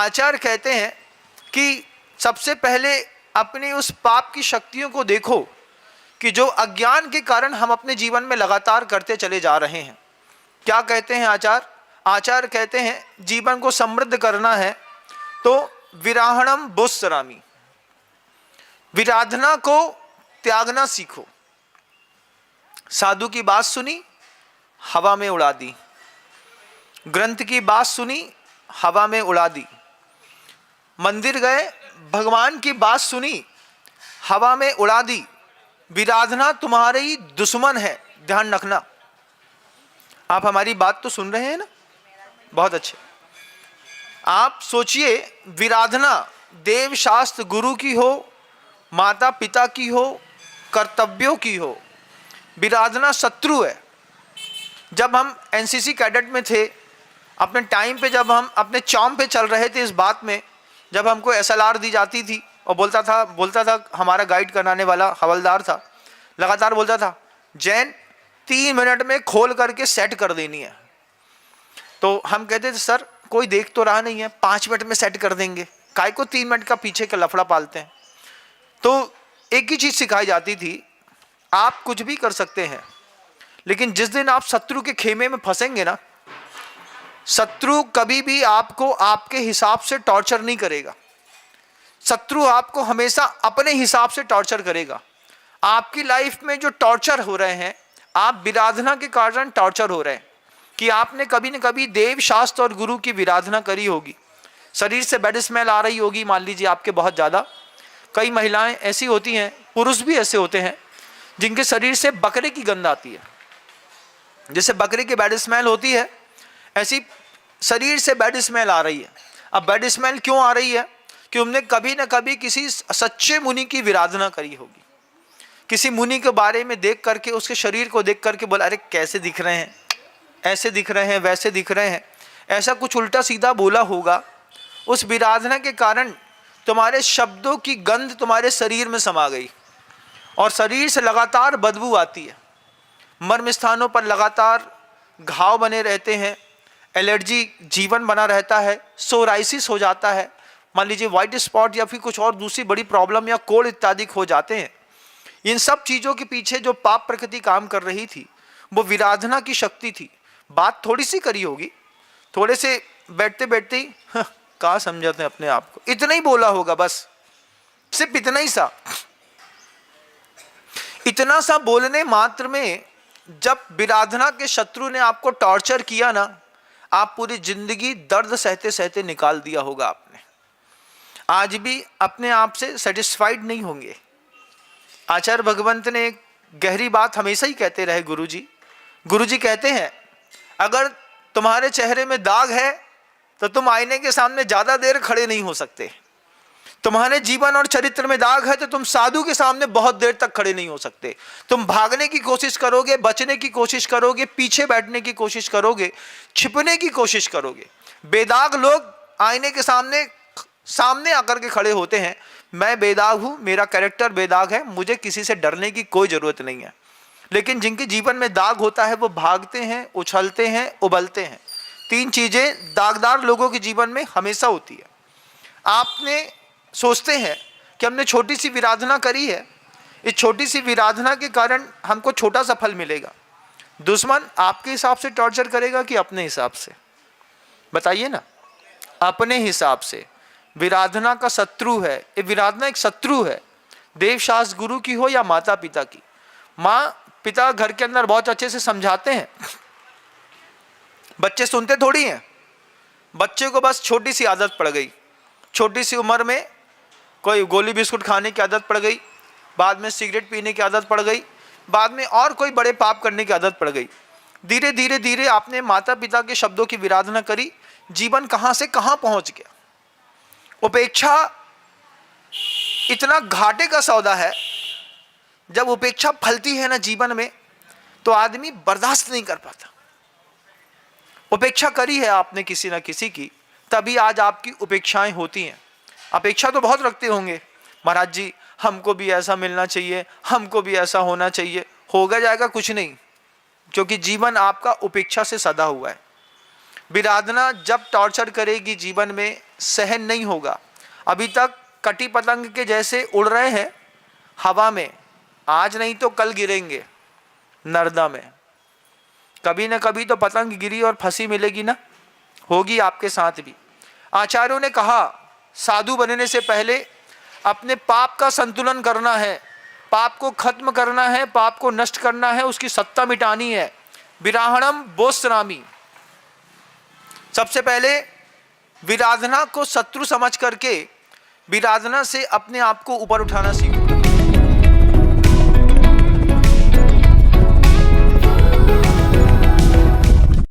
आचार्य कहते हैं कि सबसे पहले अपनी उस पाप की शक्तियों को देखो कि जो अज्ञान के कारण हम अपने जीवन में लगातार करते चले जा रहे हैं। क्या कहते हैं आचार्य? आचार्य कहते हैं जीवन को समृद्ध करना है तो विराहणम बुस्सरामी, विराधना को त्यागना सीखो। साधु की बात सुनी, हवा में उड़ा दी, ग्रंथ की बात सुनी, हवा में उड़ा दी, मंदिर गए, भगवान की बात सुनी, हवा में उड़ा दी। विराधना तुम्हारी दुश्मन है, ध्यान रखना। आप हमारी बात तो सुन रहे हैं ना? बहुत अच्छे। आप सोचिए, विराधना देव शास्त्र गुरु की हो, माता पिता की हो, कर्तव्यों की हो, विराधना शत्रु है। जब हम एनसीसी कैडेट में थे, अपने टाइम पे जब हम अपने चौम पे चल रहे थे, इस बात में जब हमको एसएलआर दी जाती थी और बोलता था हमारा गाइड कराने वाला हवलदार था, लगातार बोलता था जैन 3 मिनट में खोल करके सेट कर देनी है। तो हम कहते थे सर कोई देख तो रहा नहीं है, 5 मिनट में सेट कर देंगे, काय को 3 मिनट का पीछे का लफड़ा पालते हैं। तो एक ही चीज सिखाई जाती थी, आप कुछ भी कर सकते हैं, लेकिन जिस दिन आप शत्रु के खेमे में फंसेंगे ना, शत्रु कभी भी आपको आपके हिसाब से टॉर्चर नहीं करेगा। शत्रु आपको हमेशा अपने हिसाब से टॉर्चर करेगा। आपकी लाइफ में जो टॉर्चर हो रहे हैं, आप विराधना के कारण टॉर्चर हो रहे हैं कि आपने कभी न कभी देव शास्त्र और गुरु की विराधना करी होगी। शरीर से बैड स्मेल आ रही होगी, मान लीजिए आपके बहुत ज़्यादा। कई महिलाएं ऐसी होती हैं, पुरुष भी ऐसे होते हैं, जिनके शरीर से बकरे की गंध आती है। जैसे बकरे की बैड स्मेल होती है, ऐसी शरीर से बैड स्मेल आ रही है। अब बैड स्मेल क्यों आ रही है? कि उनने कभी न कभी किसी सच्चे मुनि की विराधना करी होगी। किसी मुनि के बारे में देख करके, उसके शरीर को देख करके बोला, अरे कैसे दिख रहे हैं, ऐसे दिख रहे हैं, वैसे दिख रहे हैं, ऐसा कुछ उल्टा सीधा बोला होगा। उस विराधना के कारण तुम्हारे शब्दों की गंध तुम्हारे शरीर में समा गई और शरीर से लगातार बदबू आती है। मर्म स्थानों पर लगातार घाव बने रहते हैं, एलर्जी जीवन बना रहता है, सोराइसिस हो जाता है, मान लीजिए व्हाइट स्पॉट या फिर कुछ और दूसरी बड़ी प्रॉब्लम या कोड़ इत्यादि हो जाते हैं। इन सब चीज़ों के पीछे जो पाप प्रकृति काम कर रही थी, वो विराधना की शक्ति थी। बात थोड़ी सी करी होगी, थोड़े से बैठते बैठते ही कहाँ समझाते हैं अपने आप को, इतना ही बोला होगा, बस सिर्फ इतना ही सा। इतना सा बोलने मात्र में जब विराधना के शत्रु ने आपको टॉर्चर किया ना, आप पूरी जिंदगी दर्द सहते सहते निकाल दिया होगा आपने। आज भी अपने आप से सेटिस्फाइड नहीं होंगे। आचार्य भगवंत ने एक गहरी बात हमेशा ही कहते रहे गुरुजी। गुरुजी कहते हैं, अगर तुम्हारे चेहरे में दाग है तो तुम आईने के सामने ज्यादा देर खड़े नहीं हो सकते। तुम्हारे जीवन और चरित्र में दाग है तो तुम साधु के सामने बहुत देर तक खड़े नहीं हो सकते। तुम भागने की कोशिश करोगे, बचने की कोशिश करोगे, पीछे बैठने की कोशिश करोगे, छिपने की कोशिश करोगे। बेदाग लोग आईने के सामने आकर के खड़े होते हैं, मैं बेदाग हूं, मेरा कैरेक्टर बेदाग है, मुझे किसी से डरने की कोई जरूरत नहीं है। लेकिन जिनके जीवन में दाग होता है वो भागते हैं, उछलते हैं, उबलते हैं। 3 चीजें दागदार लोगों के जीवन में हमेशा होती है। आपने सोचते हैं कि हमने छोटी सी विराधना करी है, इस छोटी सी विराधना के कारण हमको छोटा सा फल मिलेगा। दुश्मन आपके हिसाब से टॉर्चर करेगा कि अपने हिसाब से? बताइए ना, अपने हिसाब से। विराधना का शत्रु है, ये विराधना एक शत्रु है, देव शास्त्र गुरु की हो या माता पिता की। माँ पिता घर के अंदर बहुत अच्छे से समझाते हैं, बच्चे सुनते थोड़ी हैं। बच्चे को बस छोटी सी आदत पड़ गई, छोटी सी उम्र में कोई गोली बिस्कुट खाने की आदत पड़ गई, बाद में सिगरेट पीने की आदत पड़ गई, बाद में और कोई बड़े पाप करने की आदत पड़ गई। धीरे धीरे धीरे आपने माता पिता के शब्दों की विराधना करी, जीवन कहाँ से कहाँ पहुँच गया। उपेक्षा इतना घाटे का सौदा है। जब उपेक्षा फलती है ना जीवन में, तो आदमी बर्दाश्त नहीं कर पाता। उपेक्षा करी है आपने किसी ना किसी की, तभी आज आपकी उपेक्षाएं होती हैं। अपेक्षा तो बहुत रखते होंगे, महाराज जी हमको भी ऐसा मिलना चाहिए, हमको भी ऐसा होना चाहिए। होगा जाएगा कुछ नहीं, क्योंकि जीवन आपका उपेक्षा से सदा हुआ है। विराधना जब टॉर्चर करेगी जीवन में, सहन नहीं होगा। अभी तक कटी पतंग के जैसे उड़ रहे हैं हवा में, आज नहीं तो कल गिरेंगे नर्दा में। कभी ना कभी तो पतंग गिरी और फंसी मिलेगी ना, होगी आपके साथ भी। आचार्यों ने कहा साधु बनने से पहले अपने पाप का संतुलन करना है, पाप को खत्म करना है, पाप को नष्ट करना है, उसकी सत्ता मिटानी है। विराहणम बोस्रामी, सबसे पहले विराधना को शत्रु समझ करके विराधना से अपने आप को ऊपर उठाना सीखो।